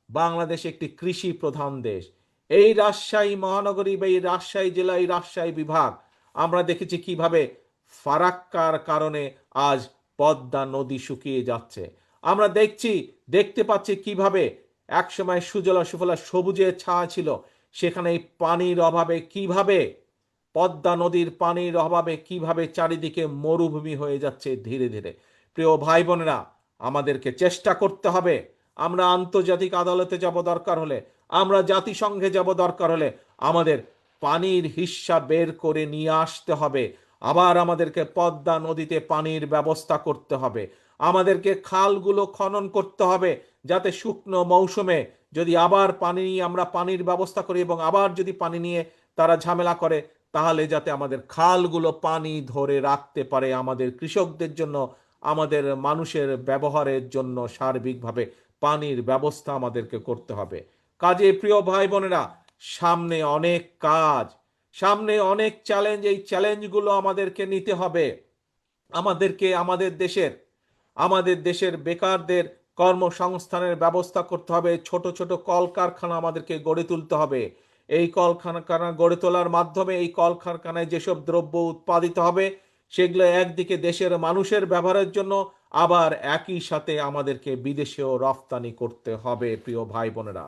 বাংলাদেশ একটি কৃষি প্রধান দেশ। এই রাজশাহী মহানগরী বা এই রাজশাহী জেলা, এই রাজশাহী বিভাগ, আমরা দেখেছি কিভাবে ফারাক্কার কারণে আজ পদ্মা নদী শুকিয়ে যাচ্ছে। আমরা দেখতে পাচ্ছি কিভাবে একসময় সুজলা সুফলা সবুজের ছায়া ছিল, সেখানে এই পানির অভাবে কিভাবে, পদ্মা নদীর পানির অভাবে কিভাবে চারিদিকে মরুভূমি হয়ে যাচ্ছে ধীরে ধীরে। প্রিয় ভাই বোনেরা, আমাদেরকে চেষ্টা করতে হবে। আমরা আন্তর্জাতিক আদালতে যাব দরকার হলে, আমরা জাতিসংঘে যাব দরকার হলে, আমাদের পানির হিস্যা বের করে নিয়ে আসতে হবে। আবার আমাদেরকে পদ্মা নদীতে পানির ব্যবস্থা করতে হবে। আমাদেরকে খালগুলো খনন করতে হবে, যাতে শুকনো মৌসুমে যদি আবার পানি নিয়ে আমরা পানির ব্যবস্থা করি এবং আবার যদি পানি নিয়ে তারা ঝামেলা করে, তাহলে যাতে আমাদের খালগুলো পানি ধরে রাখতে পারে আমাদের কৃষকদের জন্য, আমাদের মানুষের ব্যবহারের জন্য সার্বিকভাবে পানির ব্যবস্থা আমাদেরকে করতে হবে। কাজে প্রিয় ভাই বোনেরা, সামনে অনেক কাজ, সামনে অনেক চ্যালেঞ্জ। এই চ্যালেঞ্জগুলো আমাদেরকে নিতে হবে। আমাদেরকে আমাদের দেশের বেকারদের কর্মসংস্থানের ব্যবস্থা করতে হবে। ছোট ছোট কলকারখানা আমাদেরকে গড়ে তুলতে হবে। এই কলকারখানা গড়ে তোলার মাধ্যমে এই কলকারখানায় যেসব দ্রব্য উৎপাদিত হবে, সেগুলো একদিকে দেশের মানুষের ব্যবহারের জন্য, আবার একই সাথে আমাদেরকে বিদেশেও রফতানি করতে হবে প্রিয় ভাই বোনেরা।